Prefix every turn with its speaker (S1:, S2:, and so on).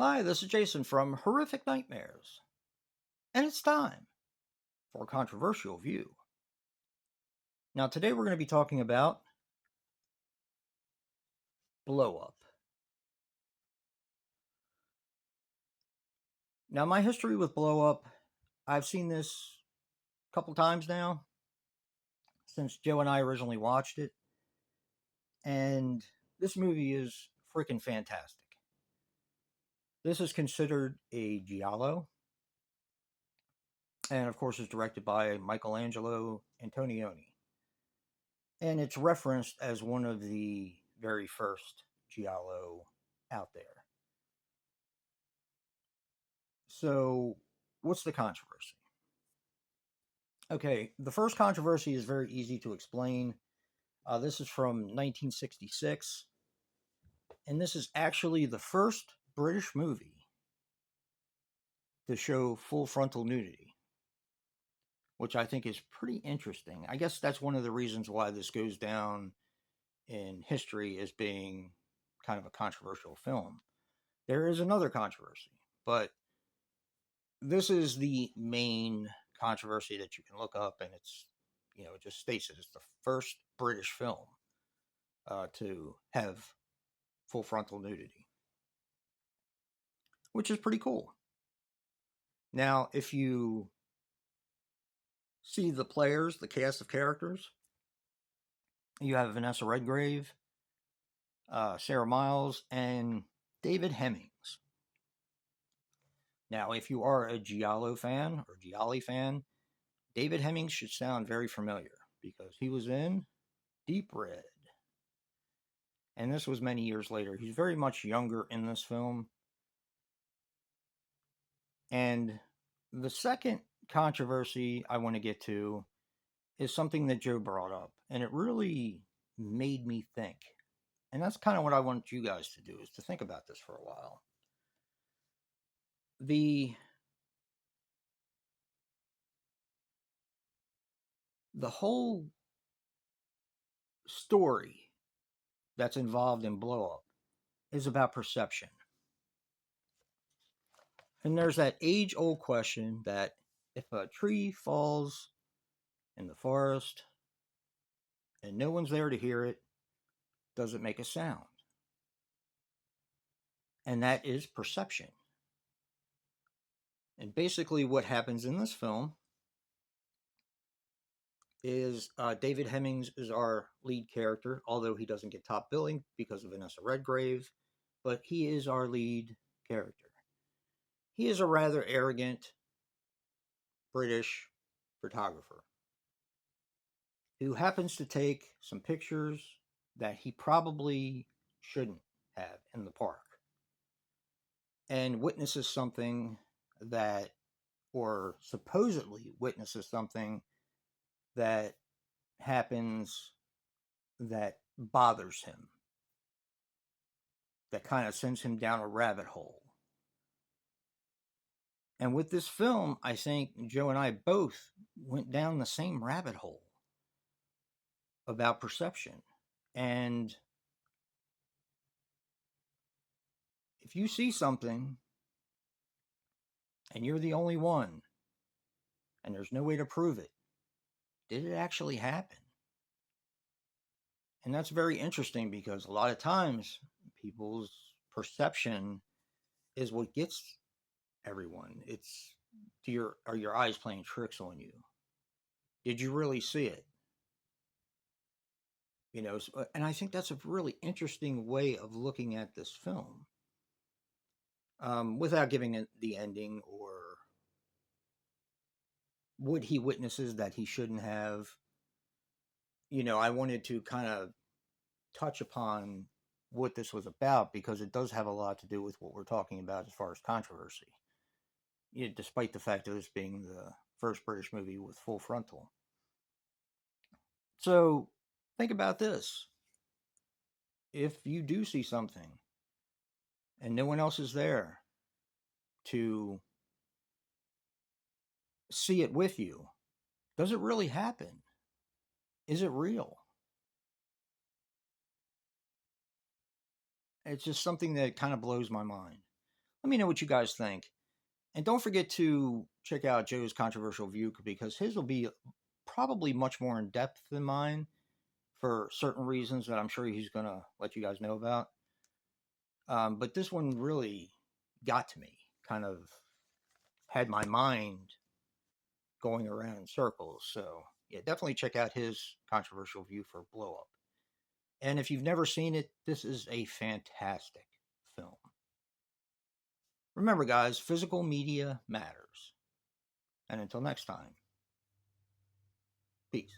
S1: Hi, this is Jason from Horrific Nightmares, and it's time for a controversial view. Now, today we're going to be talking about Blow Up. Now, my history with Blow Up, I've seen this a couple times now since Joe and I originally watched it, and this movie is freaking fantastic. This is considered a giallo, and of course, is directed by Michelangelo Antonioni, and it's referenced as one of the very first giallo out there. So, what's the controversy? Okay, the first controversy is very easy to explain. This is from 1966, and this is actually the first British movie to show full frontal nudity, which I think is pretty interesting. I guess that's one of the reasons why this goes down in history as being kind of a controversial film. There is another controversy, but this is the main controversy that you can look up, and it just states it. It's the first British film to have full frontal nudity, which is pretty cool. Now, if you see the players, the cast of characters, you have Vanessa Redgrave, Sarah Miles, and David Hemmings. Now, if you are a Giallo fan or Gialli fan, David Hemmings should sound very familiar because he was in Deep Red. And this was many years later. He's very much younger in this film. And the second controversy I want to get to is something that Joe brought up, and it really made me think. And that's kind of what I want you guys to do, is to think about this for a while. The the whole story that's involved in Blow Up is about perception. And there's that age old question that if a tree falls in the forest and no one's there to hear it, does it make a sound? And that is perception. And basically, what happens in this film is David Hemmings is our lead character, although he doesn't get top billing because of Vanessa Redgrave, but he is our lead character. He is a rather arrogant British photographer who happens to take some pictures that he probably shouldn't have in the park and witnesses something that, or supposedly witnesses something that happens that bothers him, that kind of sends him down a rabbit hole. And with this film, I think Joe and I both went down the same rabbit hole about perception. And if you see something and you're the only one and there's no way to prove it, did it actually happen? And that's very interesting because a lot of times people's perception is what gets everyone. It's, are your eyes playing tricks on you? Did you really see it? And I think that's a really interesting way of looking at this film, without giving it the ending or would he witnesses that he shouldn't have. I wanted to kind of touch upon what this was about because it does have a lot to do with what we're talking about as far as controversy, despite the fact of this being the first British movie with full frontal. So think about this. If you do see something and no one else is there to see it with you, does it really happen? Is it real? It's just something that kind of blows my mind. Let me know what you guys think. And don't forget to check out Joe's controversial view because his will be probably much more in depth than mine for certain reasons that I'm sure he's going to let you guys know about. But this one really got to me, kind of had my mind going around in circles. So, yeah, definitely check out his controversial view for Blow Up. And if you've never seen it, this is a fantastic film. Remember, guys, physical media matters. And until next time, peace.